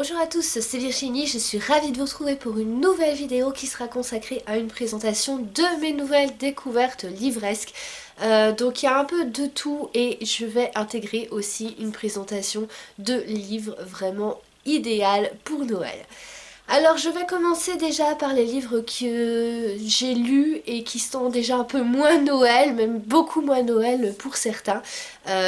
Bonjour à tous, c'est Virginie, je suis ravie de vous retrouver pour une nouvelle vidéo qui sera consacrée à une présentation de mes nouvelles découvertes livresques. Donc il y a un peu de tout et je vais intégrer aussi une présentation de livres vraiment idéal pour Noël. Alors je vais commencer déjà par les livres que j'ai lus et qui sont déjà un peu moins Noël, même beaucoup moins Noël pour certains.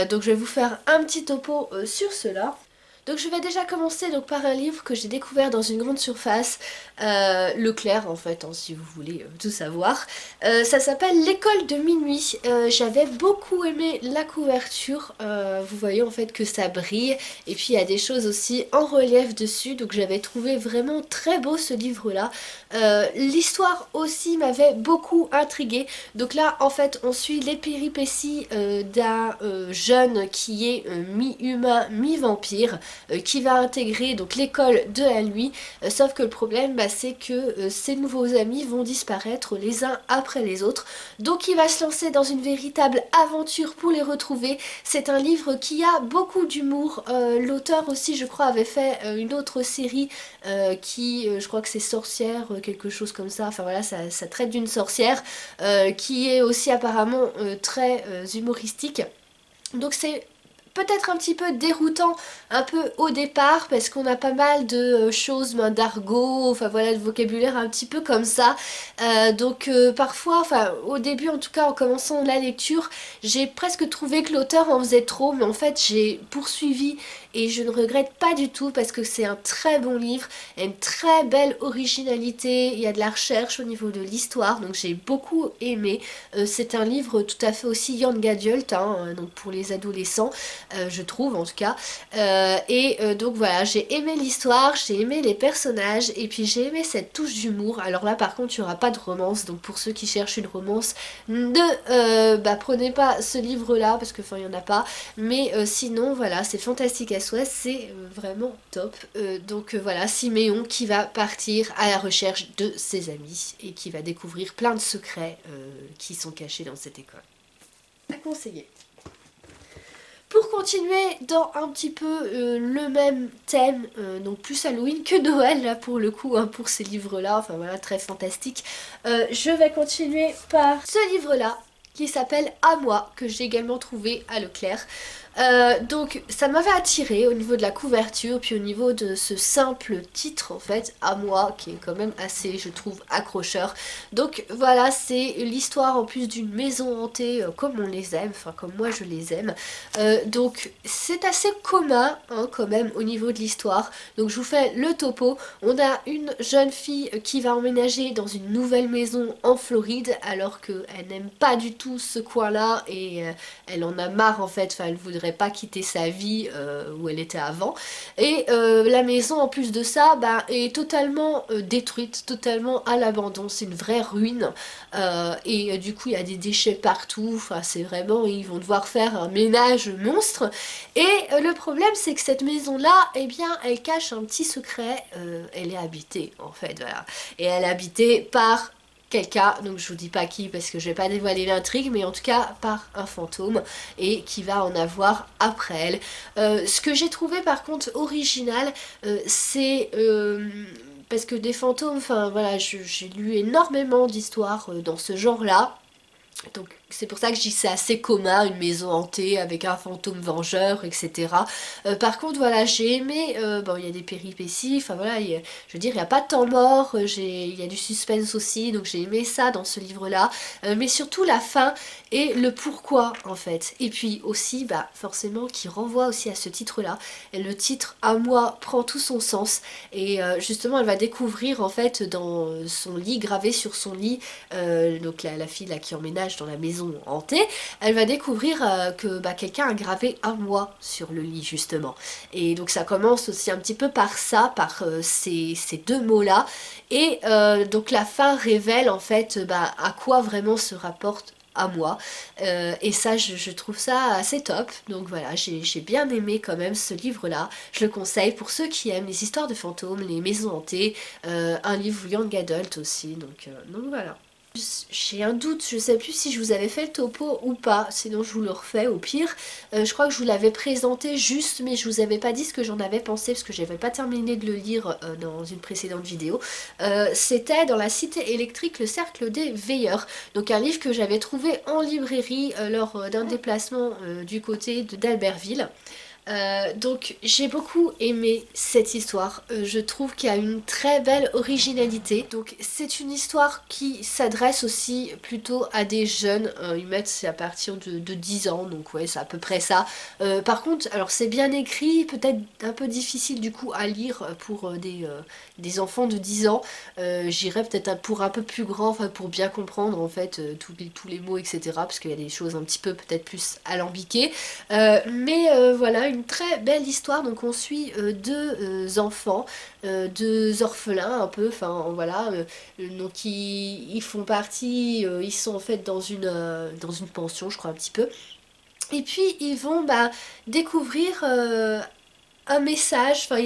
Donc je vais vous faire un petit topo sur cela. Donc je vais déjà commencer donc par un livre que j'ai découvert dans une grande surface, Leclerc en fait, hein, si vous voulez tout savoir. Ça s'appelle L'école de minuit. J'avais beaucoup aimé la couverture, vous voyez en fait que ça brille, et puis il y a des choses aussi en relief dessus, donc j'avais trouvé vraiment très beau ce livre-là. L'histoire aussi m'avait beaucoup intriguée. Donc là en fait on suit les péripéties d'un jeune qui est mi-humain, mi-vampire. Qui va intégrer donc l'école de à lui, sauf que le problème c'est que ses nouveaux amis vont disparaître les uns après les autres, donc il va se lancer dans une véritable aventure pour les retrouver. C'est un livre qui a beaucoup d'humour, l'auteur aussi je crois avait fait une autre série qui, je crois que c'est Sorcière, quelque chose comme ça, enfin voilà, ça traite d'une sorcière qui est aussi apparemment très humoristique. Donc c'est peut-être un petit peu déroutant un peu au départ parce qu'on a pas mal de choses, d'argot, enfin voilà, de vocabulaire un petit peu comme ça. Donc parfois, enfin au début en tout cas en commençant la lecture, j'ai presque trouvé que l'auteur en faisait trop, mais en fait j'ai poursuivi et je ne regrette pas du tout parce que c'est un très bon livre, il y a une très belle originalité, il y a de la recherche au niveau de l'histoire, donc j'ai beaucoup aimé. C'est un livre tout à fait aussi young adult, hein, donc pour les adolescents. Je trouve en tout cas. Donc voilà, j'ai aimé l'histoire, j'ai aimé les personnages et puis j'ai aimé cette touche d'humour. Alors là par contre il n'y aura pas de romance, donc pour ceux qui cherchent une romance, ne prenez pas ce livre là parce que enfin il n'y en a pas. Mais sinon voilà, c'est fantastique à souhait, c'est vraiment top. Voilà, Siméon qui va partir à la recherche de ses amis et qui va découvrir plein de secrets qui sont cachés dans cette école. À conseiller. Pour continuer dans un petit peu le même thème, donc plus Halloween que Noël là pour le coup, hein, pour ces livres là, enfin voilà, très fantastique, je vais continuer par ce livre là qui s'appelle À moi, que j'ai également trouvé à Leclerc. Donc ça m'avait attiré au niveau de la couverture, puis au niveau de ce simple titre en fait, À moi, qui est quand même assez, je trouve, accrocheur. Donc voilà, c'est l'histoire en plus d'une maison hantée comme on les aime, enfin comme moi je les aime. Donc c'est assez commun hein, quand même au niveau de l'histoire. Donc je vous fais le topo. On a une jeune fille qui va emménager dans une nouvelle maison en Floride alors qu'elle n'aime pas du tout ce coin-là et elle en a marre en fait, enfin elle voudrait pas quitter sa vie où elle était avant. Et la maison en plus de ça est totalement détruite, totalement à l'abandon, c'est une vraie ruine. Du coup il y a des déchets partout, enfin c'est vraiment, ils vont devoir faire un ménage monstre. Et le problème c'est que cette maison là, eh bien elle cache un petit secret, elle est habitée en fait, voilà. Et elle est habitée par quelqu'un, donc je vous dis pas qui parce que je vais pas dévoiler l'intrigue, mais en tout cas par un fantôme et qui va en avoir après elle. Ce que j'ai trouvé par contre original, c'est parce que des fantômes, enfin voilà, j'ai lu énormément d'histoires dans ce genre-là. Donc c'est pour ça que je dis que c'est assez commun, une maison hantée avec un fantôme vengeur, etc. Par contre voilà, j'ai aimé, bon il y a des péripéties, enfin voilà, je veux dire il n'y a pas de temps mort, il y a du suspense aussi, donc j'ai aimé ça dans ce livre-là. Mais surtout la fin et le pourquoi en fait. Et puis aussi, forcément, qui renvoie aussi à ce titre-là. Et le titre À moi prend tout son sens. Et justement elle va découvrir en fait dans son lit, gravé sur son lit, donc la fille là qui emménage dans la maison hantée, elle va découvrir que quelqu'un a gravé Un mois sur le lit justement. Et donc ça commence aussi un petit peu par ça, par ces deux mots-là. Et donc la fin révèle en fait à quoi vraiment se rapporte À moi. Et ça, je trouve ça assez top. Donc voilà, j'ai bien aimé quand même ce livre-là. Je le conseille pour ceux qui aiment les histoires de fantômes, les maisons hantées, un livre young adult aussi. Donc voilà. J'ai un doute, je sais plus si je vous avais fait le topo ou pas, sinon je vous le refais au pire. Je crois que je vous l'avais présenté juste, mais je vous avais pas dit ce que j'en avais pensé parce que j'avais pas terminé de le lire dans une précédente vidéo. C'était dans La Cité électrique, le cercle des veilleurs. Donc un livre que j'avais trouvé en librairie lors d'un déplacement du côté d'Albertville. Donc j'ai beaucoup aimé cette histoire, je trouve qu'il y a une très belle originalité. Donc c'est une histoire qui s'adresse aussi plutôt à des jeunes, ils mettent c'est à partir de 10 ans, donc ouais c'est à peu près ça. Par contre, alors c'est bien écrit, peut-être un peu difficile du coup à lire pour des enfants de 10 ans. J'irais peut-être pour un peu plus grand, enfin pour bien comprendre en fait tous les mots etc. Parce qu'il y a des choses un petit peu peut-être plus alambiquées. Mais voilà, une très belle histoire. Donc on suit deux enfants, deux orphelins un peu, enfin voilà. Donc ils font partie, ils sont en fait dans une pension, je crois un petit peu. Et puis ils vont découvrir un message, enfin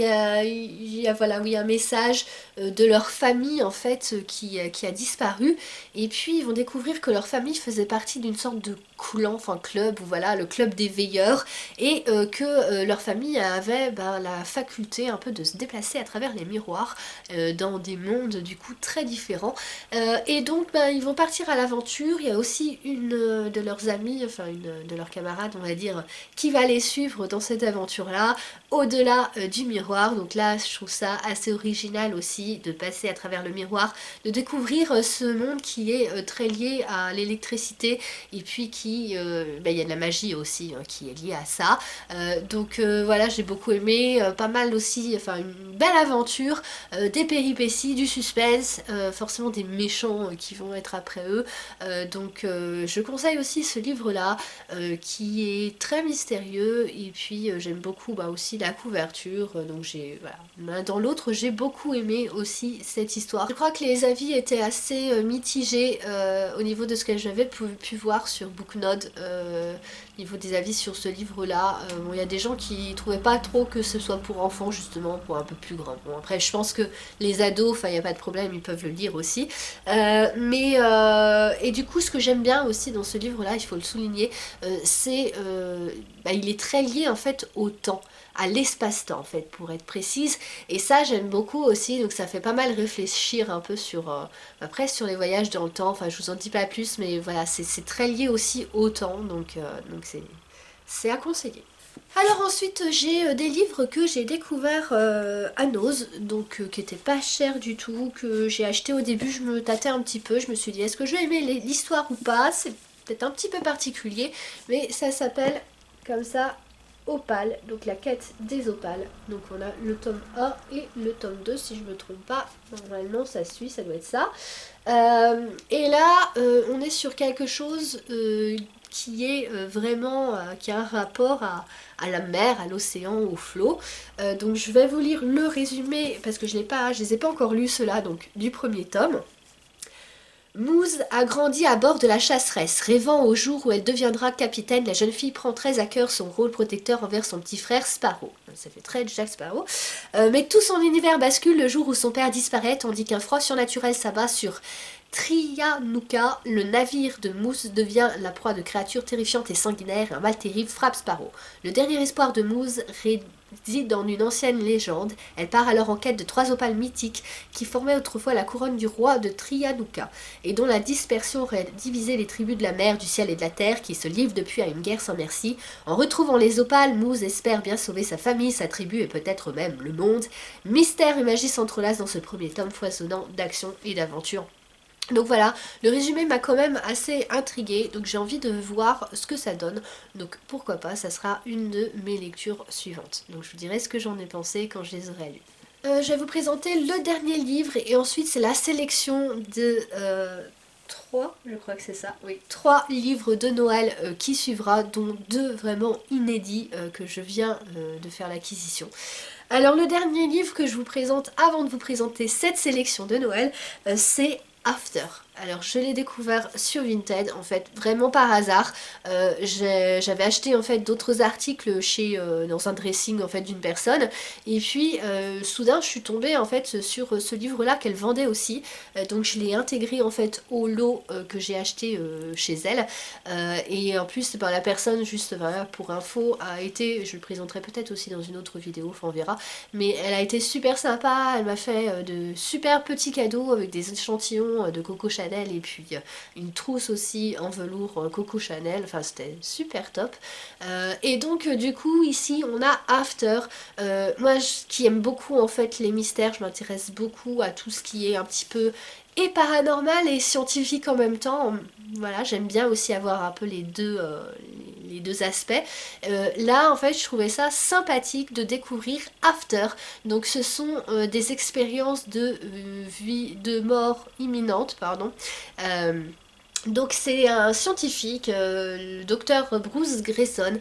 voilà, oui, un message de leur famille en fait qui a disparu. Et puis ils vont découvrir que leur famille faisait partie d'une sorte de clan, enfin club, ou voilà, le club des veilleurs, et que leur famille avait la faculté un peu de se déplacer à travers les miroirs dans des mondes du coup très différents. Et donc ils vont partir à l'aventure. Il y a aussi une de leurs amies, enfin une de leurs camarades on va dire, qui va les suivre dans cette aventure-là au-delà du miroir. Donc là je trouve ça assez original aussi de passer à travers le miroir, de découvrir ce monde qui est très lié à l'électricité et puis qui il y a de la magie aussi qui est liée à ça. Donc voilà, j'ai beaucoup aimé, pas mal aussi, enfin une belle aventure, des péripéties, du suspense, forcément des méchants qui vont être après eux. Donc je conseille aussi ce livre-là qui est très mystérieux et puis j'aime beaucoup aussi la couverture. Donc j'ai voilà, l'un dans l'autre, j'ai beaucoup aimé aussi cette histoire. Je crois que les avis étaient assez mitigés au niveau de ce que j'avais pu voir sur Booknode, au niveau des avis sur ce livre-là. Bon, il y a des gens qui trouvaient pas trop que ce soit pour enfants, justement, pour un peu plus grands. Bon, après, je pense que les ados, enfin, il n'y a pas de problème, ils peuvent le lire aussi. Et du coup, ce que j'aime bien aussi dans ce livre-là, il faut le souligner, c'est il est très lié en fait au temps, à l'espace-temps en fait pour être précise, et ça j'aime beaucoup aussi. Donc ça fait pas mal réfléchir un peu sur après sur les voyages dans le temps. Enfin je vous en dis pas plus, mais voilà, c'est très lié aussi au temps, donc c'est à conseiller. Alors ensuite j'ai des livres que j'ai découvert à Nose, donc qui étaient pas chers du tout, que j'ai acheté au début. Je me tâtais un petit peu, je me suis dit est-ce que je vais aimer l'histoire ou pas. C'est peut-être un petit peu particulier, mais ça s'appelle comme ça Opale, donc la quête des opales. Donc on a le tome 1 et le tome 2 si je me trompe pas, normalement ça suit, ça doit être ça. Et là on est sur quelque chose qui est vraiment, qui a un rapport à la mer, à l'océan, au flot. Donc je vais vous lire le résumé parce que je les ai pas encore lus ceux-là, donc du premier tome. Moose a grandi à bord de la chasseresse. Rêvant au jour où elle deviendra capitaine, la jeune fille prend très à cœur son rôle protecteur envers son petit frère Sparrow. Ça fait très Jack Sparrow. Mais tout son univers bascule le jour où son père disparaît, tandis qu'un froid surnaturel s'abat sur Trianuka. Le navire de Moose devient la proie de créatures terrifiantes et sanguinaires, et un mal terrible frappe Sparrow. Le dernier espoir de Moose réside dans une ancienne légende. Elle part alors en quête de 3 opales mythiques qui formaient autrefois la couronne du roi de Trianuka, et dont la dispersion aurait divisé les tribus de la mer, du ciel et de la terre, qui se livrent depuis à une guerre sans merci. En retrouvant les opales, Moose espère bien sauver sa famille, sa tribu et peut-être même le monde. Mystère et magie s'entrelacent dans ce premier tome foisonnant d'action et d'aventure. Donc voilà, le résumé m'a quand même assez intriguée, donc j'ai envie de voir ce que ça donne. Donc pourquoi pas, ça sera une de mes lectures suivantes. Donc je vous dirai ce que j'en ai pensé quand je les aurai lus. Je vais vous présenter le dernier livre et ensuite c'est la sélection de 3, je crois que c'est ça, oui, 3 livres de Noël qui suivra, dont 2 vraiment inédits que je viens de faire l'acquisition. Alors le dernier livre que je vous présente avant de vous présenter cette sélection de Noël, c'est After. Alors je l'ai découvert sur Vinted en fait, vraiment par hasard. J'avais acheté en fait d'autres articles chez dans un dressing en fait d'une personne et puis soudain je suis tombée en fait sur ce livre là qu'elle vendait aussi. Donc je l'ai intégré en fait au lot que j'ai acheté chez elle. Et en plus ben, la personne juste voilà, pour info a été, je le présenterai peut-être aussi dans une autre vidéo, enfin on verra, mais elle a été super sympa, elle m'a fait de super petits cadeaux avec des échantillons de Coco Chanel et puis une trousse aussi en velours Coco Chanel, enfin c'était super top. Et donc du coup ici on a After. Moi qui aime beaucoup en fait les mystères, je m'intéresse beaucoup à tout ce qui est un petit peu et paranormal et scientifique en même temps. Voilà, j'aime bien aussi avoir un peu les deux aspects. Là, en fait, je trouvais ça sympathique de découvrir After. Donc, ce sont des expériences de vie, de mort imminente, pardon. Euh, donc c'est un scientifique, le docteur Bruce Grayson,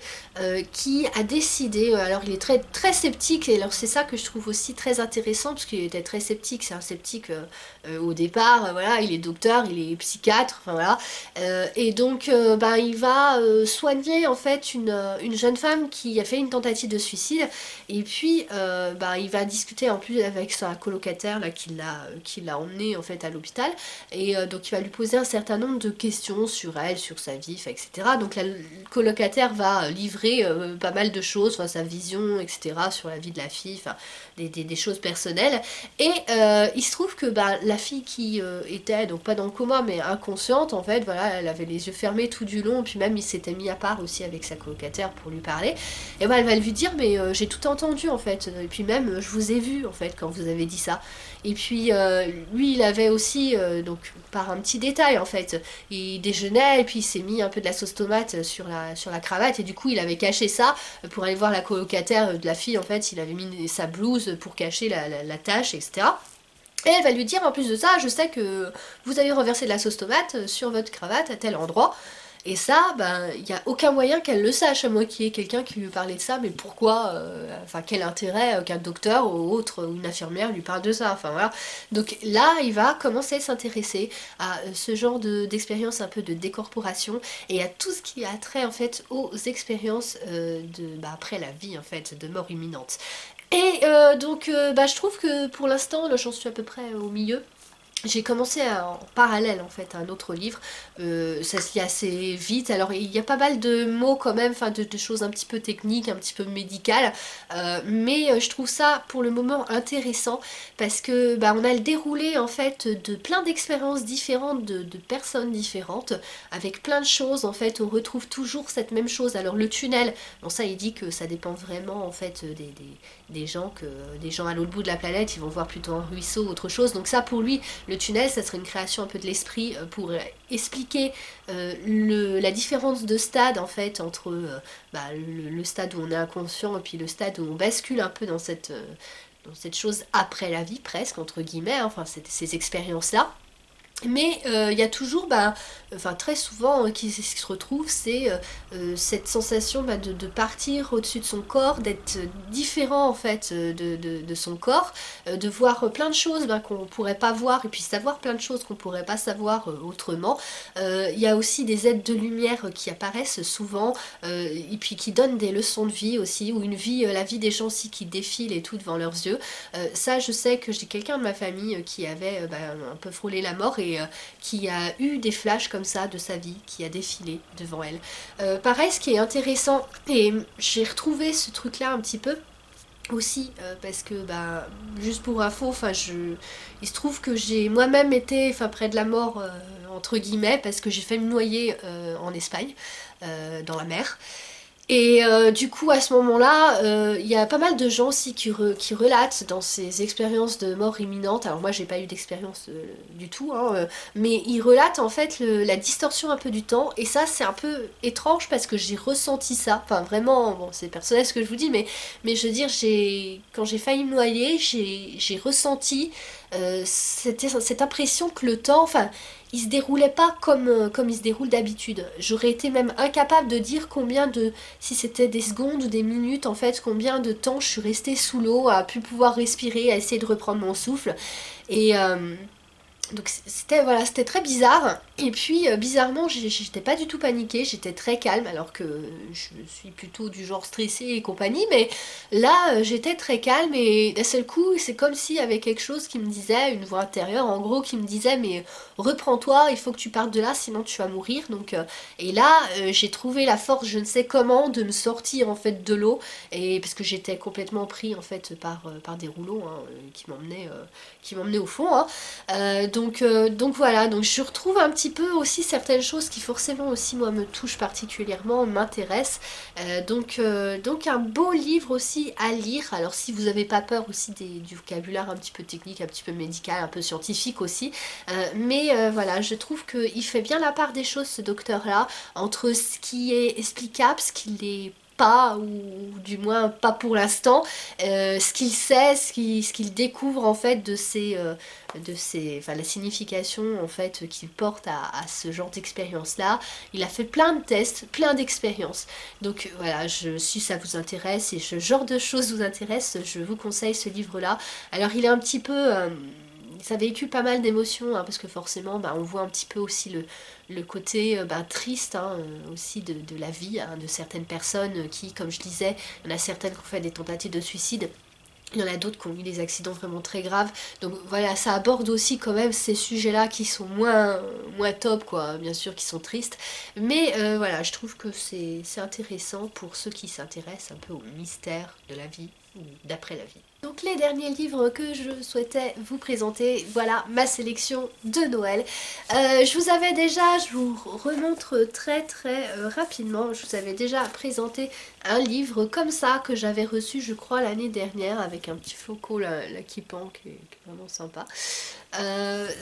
qui a décidé, alors il est très, très sceptique, et alors c'est ça que je trouve aussi très intéressant, parce qu'il était très sceptique, c'est un sceptique au départ, voilà, il est docteur, il est psychiatre, enfin voilà, et donc ben, il va soigner en fait une jeune femme qui a fait une tentative de suicide, et puis ben, il va discuter en plus avec sa colocataire là, qui l'a emmené en fait à l'hôpital, et donc il va lui poser un certain nombre de questions sur elle, sur sa vie, etc. Donc la colocataire va livrer pas mal de choses, enfin, sa vision, etc. sur la vie de la fille, enfin des choses personnelles. Et il se trouve que bah, la fille qui était, donc pas dans le coma, mais inconsciente, en fait, voilà, elle avait les yeux fermés tout du long, puis même il s'était mis à part aussi avec sa colocataire pour lui parler. Et bah, elle va lui dire, mais j'ai tout entendu en fait, et puis même je vous ai vu en fait quand vous avez dit ça. Et puis lui il avait aussi, donc par un petit détail en fait, il déjeunait et puis il s'est mis un peu de la sauce tomate sur la cravate et du coup il avait caché ça pour aller voir la colocataire de la fille en fait, il avait mis sa blouse pour cacher la tache, etc. Et elle va lui dire en plus de ça, je sais que vous avez renversé de la sauce tomate sur votre cravate à tel endroit. Et ça, ben, il n'y a aucun moyen qu'elle le sache, à moins qu'il y ait quelqu'un qui lui parlait de ça, mais pourquoi, enfin, quel intérêt qu'un docteur ou autre, ou une infirmière lui parle de ça, enfin voilà. Donc là, il va commencer à s'intéresser à ce genre d'expérience un peu de décorporation, et à tout ce qui a trait, en fait, aux expériences bah, après la vie, en fait, de mort imminente. Et donc, bah, je trouve que pour l'instant, là, j'en suis à peu près au milieu. J'ai commencé en parallèle en fait un autre livre, ça se lit assez vite, alors il y a pas mal de mots quand même, enfin de choses un petit peu techniques, un petit peu médicales, mais je trouve ça pour le moment intéressant parce que bah, on a le déroulé en fait de plein d'expériences différentes, de personnes différentes, avec plein de choses en fait, on retrouve toujours cette même chose. Alors le tunnel, bon ça il dit que ça dépend vraiment en fait des gens, que des gens à l'autre bout de la planète ils vont voir plutôt un ruisseau ou autre chose, donc ça pour lui le tunnel, ça serait une création un peu de l'esprit pour expliquer la différence de stade en fait entre bah, le stade où on est inconscient et puis le stade où on bascule un peu dans cette chose après la vie presque, entre guillemets, hein, enfin ces expériences-là. Mais il y a toujours, bah, enfin très souvent, qui se retrouve, c'est cette sensation bah, de partir au-dessus de son corps, d'être différent en fait de son corps, de voir plein de choses bah, qu'on pourrait pas voir et puis savoir plein de choses qu'on pourrait pas savoir autrement. Il y a aussi des êtres de lumière qui apparaissent souvent et puis qui donnent des leçons de vie aussi, ou une vie, la vie des gens aussi qui défile et tout devant leurs yeux. Ça, je sais que j'ai quelqu'un de ma famille qui avait bah, un peu frôlé la mort et qui a eu des flashs comme ça de sa vie qui a défilé devant elle. Pareil, ce qui est intéressant, et j'ai retrouvé ce truc-là un petit peu aussi parce que bah juste pour info, enfin il se trouve que j'ai moi-même été enfin près de la mort entre guillemets parce que j'ai fait me noyer en Espagne dans la mer. Et du coup, à ce moment-là, il y a pas mal de gens aussi qui relatent dans ces expériences de mort imminente. Alors moi, j'ai pas eu d'expérience du tout, hein, mais ils relatent en fait la distorsion un peu du temps. Et ça, c'est un peu étrange parce que j'ai ressenti ça. Enfin, vraiment, bon, c'est personnel ce que je vous dis, mais je veux dire, quand j'ai failli me noyer, j'ai ressenti cette impression que le temps, enfin, il se déroulait pas comme il se déroule d'habitude. J'aurais été même incapable de dire si c'était des secondes ou des minutes en fait, combien de temps je suis restée sous l'eau, à plus pouvoir respirer, à essayer de reprendre mon souffle. Et Donc c'était voilà, c'était très bizarre. Et puis bizarrement j'étais pas du tout paniquée, j'étais très calme alors que je suis plutôt du genre stressée et compagnie. Mais là j'étais très calme et d'un seul coup c'est comme s'il y avait quelque chose qui me disait, une voix intérieure en gros qui me disait mais reprends-toi, il faut que tu partes de là sinon tu vas mourir. Donc et là j'ai trouvé la force, je ne sais comment, de me sortir en fait de l'eau. Et parce que j'étais complètement pris en fait par des rouleaux hein, qui m'emmenaient au fond. Hein. Donc voilà, donc je retrouve un petit peu aussi certaines choses qui forcément aussi moi me touchent particulièrement, m'intéressent. Donc un beau livre aussi à lire. Alors si vous n'avez pas peur aussi du vocabulaire un petit peu technique, un petit peu médical, un peu scientifique aussi. Mais voilà, je trouve qu'il fait bien la part des choses ce docteur-là, entre ce qui est explicable, ce qui l'est pas, ou du moins pas pour l'instant, ce qu'il sait, ce qu'il découvre en fait enfin la signification en fait qu'il porte à ce genre d'expérience là. Il a fait plein de tests, plein d'expériences. Donc voilà, si ça vous intéresse et ce genre de choses vous intéresse, je vous conseille ce livre là. Alors il est un petit peu ça véhicule pas mal d'émotions hein, parce que forcément bah, on voit un petit peu aussi le côté bah, triste hein, aussi de la vie hein, de certaines personnes qui, comme je disais, il y en a certaines qui ont fait des tentatives de suicide. Il y en a d'autres qui ont eu des accidents vraiment très graves. Donc voilà, ça aborde aussi quand même ces sujets-là qui sont moins top, quoi, bien sûr, qui sont tristes. Mais voilà, je trouve que c'est intéressant pour ceux qui s'intéressent un peu au mystère de la vie ou d'après la vie. Donc les derniers livres que je souhaitais vous présenter, voilà ma sélection de Noël. Je vous remontre très rapidement, je vous avais déjà présenté un livre comme ça que j'avais reçu je crois l'année dernière avec un petit flocon là qui pend, qui est vraiment sympa.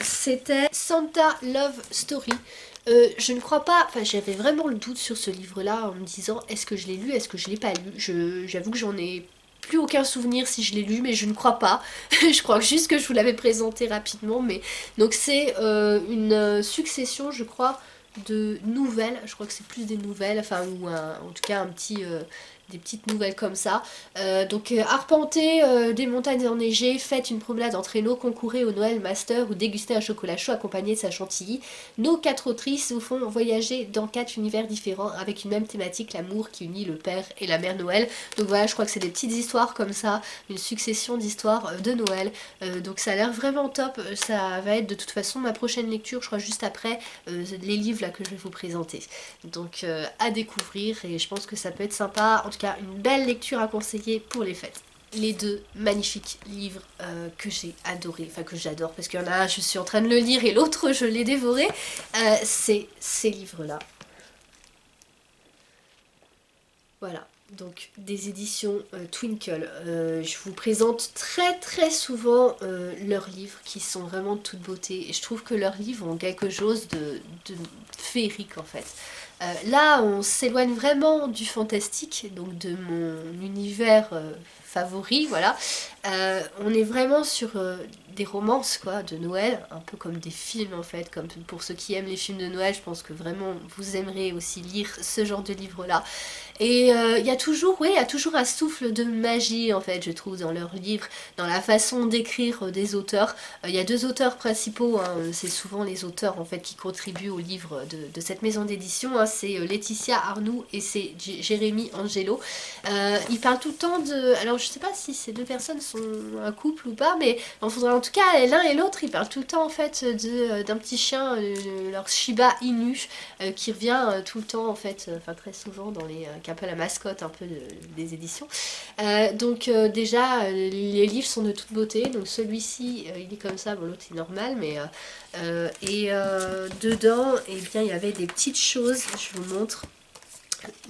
C'était Santa Love Story. Je ne crois pas, enfin j'avais vraiment le doute sur ce livre là en me disant est-ce que je l'ai lu, est-ce que je l'ai pas lu. J'avoue que j'en ai plus aucun souvenir si je l'ai lu, mais je ne crois pas. Je crois juste que je vous l'avais présenté rapidement. Mais donc c'est une succession, je crois, de nouvelles. Je crois que c'est plus des nouvelles, enfin ou en tout cas des petites nouvelles comme ça. Arpenter des montagnes enneigées, faites une promenade en traîneau, concourez au Noël Master ou dégustez un chocolat chaud accompagné de sa chantilly. Nos 4 autrices vous font voyager dans 4 univers différents avec une même thématique, l'amour qui unit le père et la mère Noël. Donc voilà, je crois que c'est des petites histoires comme ça, une succession d'histoires de Noël. Donc ça a l'air vraiment top. Ça va être de toute façon ma prochaine lecture, je crois juste après les livres là que je vais vous présenter. Donc à découvrir et je pense que ça peut être sympa. En tout cas, une belle lecture à conseiller pour les fêtes. Les deux magnifiques livres que j'ai adorés, enfin que j'adore parce qu'il y en a un je suis en train de le lire et l'autre je l'ai dévoré, c'est ces livres-là. Voilà, donc des éditions Twinkle. Je vous présente très souvent leurs livres qui sont vraiment de toute beauté et je trouve que leurs livres ont quelque chose de féerique en fait. Là, on s'éloigne vraiment du fantastique, donc de mon univers favori, voilà. On est vraiment sur des romances, quoi, de Noël, un peu comme des films, en fait, comme pour ceux qui aiment les films de Noël, je pense que vraiment vous aimerez aussi lire ce genre de livres-là. Et il y a toujours, oui, il y a toujours un souffle de magie, en fait, je trouve, dans leurs livres, dans la façon d'écrire des auteurs. Il y a 2 auteurs principaux, hein, c'est souvent les auteurs, en fait, qui contribuent au livre de cette maison d'édition, hein, c'est Laetitia Arnoux et c'est Jérémy Angelo. Ils parlent tout le temps de... Alors je sais pas si ces 2 personnes sont un couple ou pas, mais en tout cas l'un et l'autre ils parlent tout le temps en fait d'un petit chien, leur Shiba Inu, qui revient tout le temps en fait, enfin très souvent dans les... qui est un peu la mascotte un peu des éditions. Déjà les livres sont de toute beauté, donc celui-ci il est comme ça, bon l'autre est normal, mais... dedans, eh bien, il y avait des petites choses, je vous montre.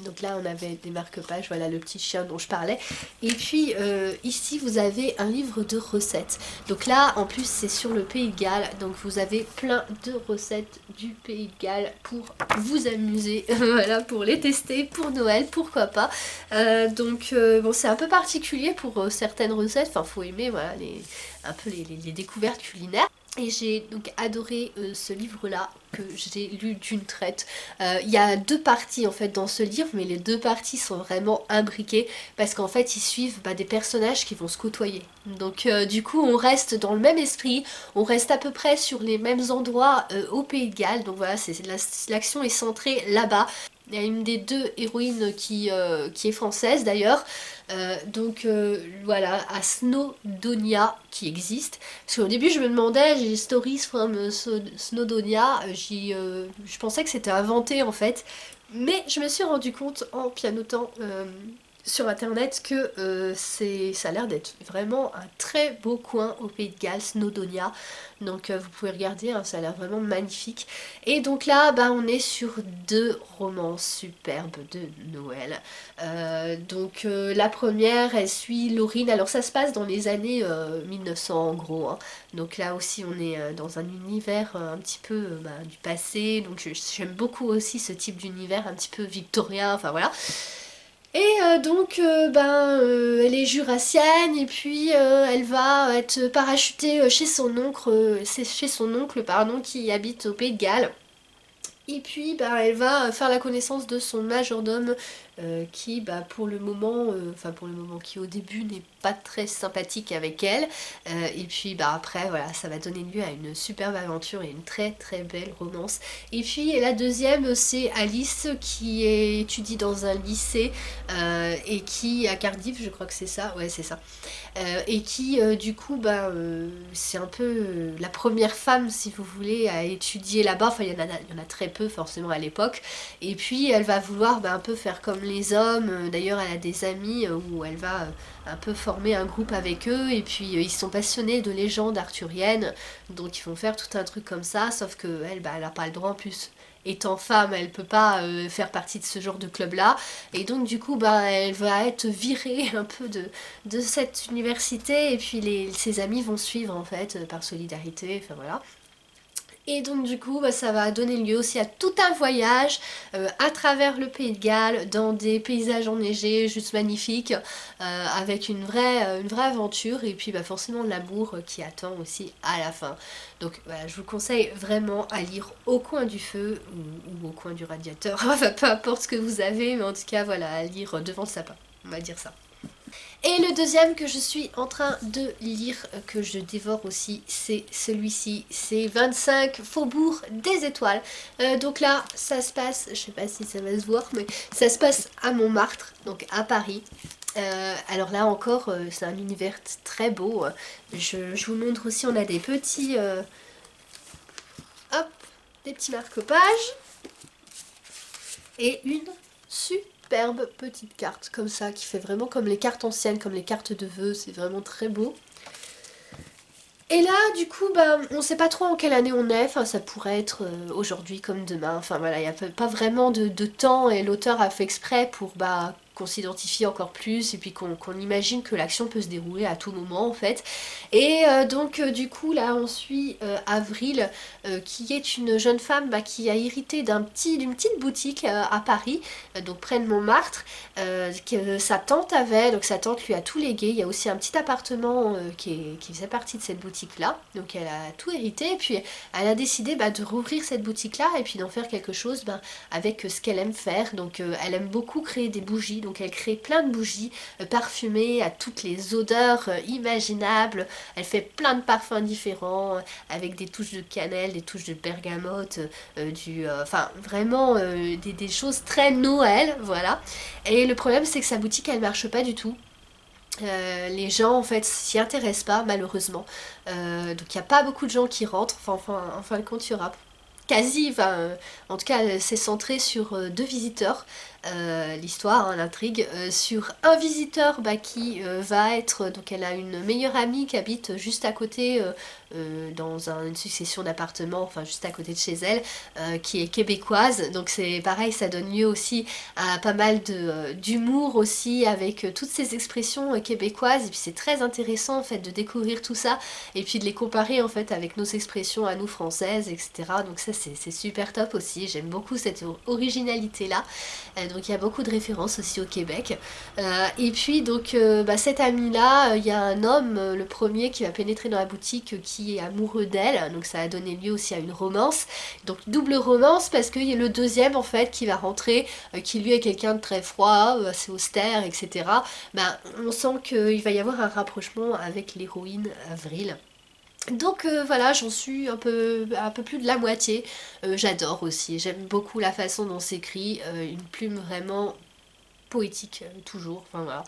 Donc là on avait des marque-pages, voilà le petit chien dont je parlais. Et puis ici vous avez un livre de recettes. Donc là en plus c'est sur le Pays de Galles, donc vous avez plein de recettes du Pays de Galles pour vous amuser, voilà, pour les tester pour Noël, pourquoi pas. Bon c'est un peu particulier pour certaines recettes, enfin faut aimer voilà, un peu les découvertes culinaires. Et j'ai donc adoré ce livre-là que j'ai lu d'une traite. Il y a 2 parties en fait dans ce livre, mais les 2 parties sont vraiment imbriquées parce qu'en fait ils suivent des personnages qui vont se côtoyer. Donc du coup on reste dans le même esprit, on reste à peu près sur les mêmes endroits au Pays de Galles, donc voilà, l'action est centrée là-bas. Il y a une des 2 héroïnes qui est française d'ailleurs. Voilà, à Snowdonia qui existe. Parce qu'au début je me demandais, j'ai Stories from Snowdonia, je pensais que c'était inventé en fait. Mais je me suis rendu compte en pianotant sur internet que ça a l'air d'être vraiment un très beau coin au Pays de Galles, Snowdonia. Donc vous pouvez regarder, hein, ça a l'air vraiment magnifique. Et donc là, on est sur 2 romances superbes de Noël. La première, elle suit Laurine. Alors ça se passe dans les années 1900 en gros, hein. Donc là aussi, on est dans un univers un petit peu du passé. Donc j'aime beaucoup aussi ce type d'univers un petit peu victorien, enfin voilà. Et elle est jurassienne et puis elle va être parachutée chez son oncle, c'est chez son oncle pardon, qui habite au Pays de Galles. Et puis elle va faire la connaissance de son majordome qui pour le moment, qui au début n'est pas très sympathique avec elle. Et puis après voilà, ça va donner lieu à une superbe aventure et une très très belle romance. Et puis la deuxième c'est Alice qui étudie dans un lycée et qui à Cardiff, je crois que c'est ça, ouais c'est ça. Et qui du coup c'est un peu la première femme si vous voulez à étudier là-bas, enfin il y en a très peu forcément à l'époque, et puis elle va vouloir un peu faire comme les hommes. D'ailleurs elle a des amis où elle va un peu former un groupe avec eux, et puis ils sont passionnés de légendes arthuriennes, donc ils vont faire tout un truc comme ça, sauf que elle n'a pas le droit en plus. Étant femme, elle peut pas faire partie de ce genre de club-là. Et donc du coup, elle va être virée un peu de cette université. Et puis ses amis vont suivre en fait, par solidarité, enfin voilà. Et donc du coup, ça va donner lieu aussi à tout un voyage à travers le Pays de Galles, dans des paysages enneigés, juste magnifiques, avec une vraie aventure, et puis forcément l'amour qui attend aussi à la fin. Donc voilà, je vous conseille vraiment à lire au coin du feu, ou au coin du radiateur, enfin peu importe ce que vous avez, mais en tout cas voilà, à lire devant le sapin, on va dire ça. Et le deuxième que je suis en train de lire, que je dévore aussi, c'est celui-ci. C'est 25 Faubourg des Étoiles. Donc là, ça se passe, je sais pas si ça va se voir, mais ça se passe à Montmartre, donc à Paris. Alors là encore, c'est un univers très beau. Je vous montre aussi, on a des petits... hop, des petits marque-pages. Et une superbe petite carte comme ça, qui fait vraiment comme les cartes anciennes, comme les cartes de vœux, c'est vraiment très beau. Et là du coup on sait pas trop en quelle année on est, enfin ça pourrait être aujourd'hui comme demain, enfin voilà, il n'y a pas vraiment de temps, et l'auteur a fait exprès pour qu'on s'identifie encore plus, et puis qu'on imagine que l'action peut se dérouler à tout moment en fait. Et du coup là on suit Avril qui est une jeune femme qui a hérité d'une petite boutique à Paris, donc près de Montmartre, que sa tante avait, donc sa tante lui a tout légué. Il y a aussi un petit appartement qui faisait partie de cette boutique là, donc elle a tout hérité, et puis elle a décidé de rouvrir cette boutique là et puis d'en faire quelque chose avec ce qu'elle aime faire. Donc elle aime beaucoup créer des bougies, donc elle crée plein de bougies parfumées à toutes les odeurs imaginables. Elle fait plein de parfums différents avec des touches de cannelle, des touches de bergamote, enfin vraiment des choses très Noël, voilà. Et le problème c'est que sa boutique elle marche pas du tout. Les gens en fait s'y intéressent pas malheureusement, donc il n'y a pas beaucoup de gens qui rentrent, enfin en fin de compte il y aura quasi, en tout cas c'est centré sur 2 visiteurs, l'histoire, hein, l'intrigue, sur un visiteur qui va être, donc elle a une meilleure amie qui habite juste à côté, dans une succession d'appartements, enfin juste à côté de chez elle, qui est québécoise, donc c'est pareil, ça donne lieu aussi à pas mal d'humour aussi, avec toutes ces expressions québécoises, et puis c'est très intéressant en fait de découvrir tout ça, et puis de les comparer en fait avec nos expressions à nous françaises, etc. Donc ça c'est super top aussi, j'aime beaucoup cette originalité là. donc il y a beaucoup de références aussi au Québec. Et puis donc cette amie là, il y a un homme, le premier qui va pénétrer dans la boutique qui est amoureux d'elle, donc ça a donné lieu aussi à une romance, donc double romance parce qu'il y a le deuxième en fait qui va rentrer, qui lui est quelqu'un de très froid, assez austère, etc. On sent qu'il va y avoir un rapprochement avec l'héroïne Avril. Donc voilà, j'en suis un peu plus de la moitié. J'adore aussi, j'aime beaucoup la façon dont c'est écrit, une plume vraiment poétique, toujours, enfin voilà.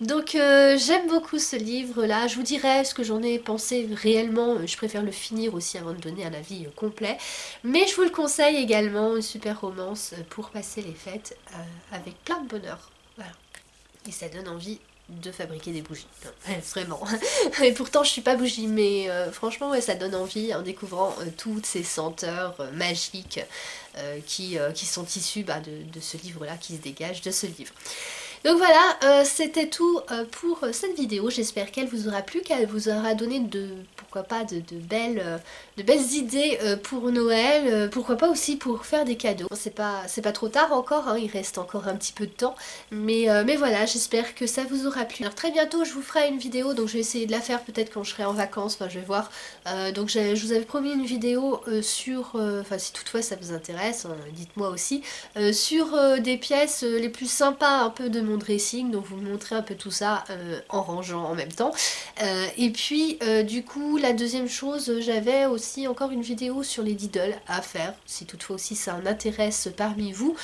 Donc j'aime beaucoup ce livre là, je vous dirai ce que j'en ai pensé réellement, je préfère le finir aussi avant de donner un avis complet. Mais je vous le conseille également, une super romance pour passer les fêtes avec plein de bonheur. Voilà. Et ça donne envie de fabriquer des bougies, vraiment. Et pourtant je suis pas bougie, mais franchement ouais, ça donne envie en découvrant toutes ces senteurs magiques qui sont issues de ce livre là, qui se dégage de ce livre. Donc voilà, c'était tout pour cette vidéo. J'espère qu'elle vous aura plu, qu'elle vous aura donné pourquoi pas de belles idées pour Noël, pourquoi pas aussi pour faire des cadeaux. C'est pas trop tard encore, hein, il reste encore un petit peu de temps, mais voilà, j'espère que ça vous aura plu. Alors très bientôt je vous ferai une vidéo, donc je vais essayer de la faire peut-être quand je serai en vacances, enfin je vais voir. Donc je vous avais promis une vidéo sur, enfin si toutefois ça vous intéresse, hein, dites-moi aussi, sur des pièces les plus sympas un peu de mon dressing, donc vous montrer un peu tout ça en rangeant en même temps. Et puis du coup la deuxième chose, j'avais aussi encore une vidéo sur les Lidl à faire, si toutefois aussi ça en intéresse parmi vous.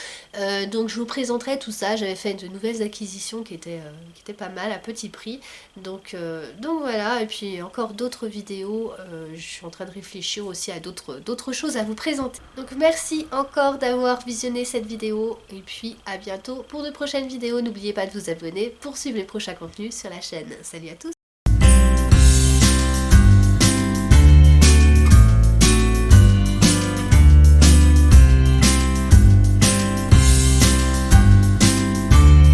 Donc je vous présenterai tout ça, j'avais fait de nouvelles acquisitions qui étaient pas mal à petit prix. Donc voilà, et puis encore d'autres vidéos, je suis en train de réfléchir aussi à d'autres choses à vous présenter. Donc merci encore d'avoir visionné cette vidéo, et puis à bientôt pour de prochaines vidéos. N'oubliez pas de vous abonner pour suivre les prochains contenus sur la chaîne. Salut à tous!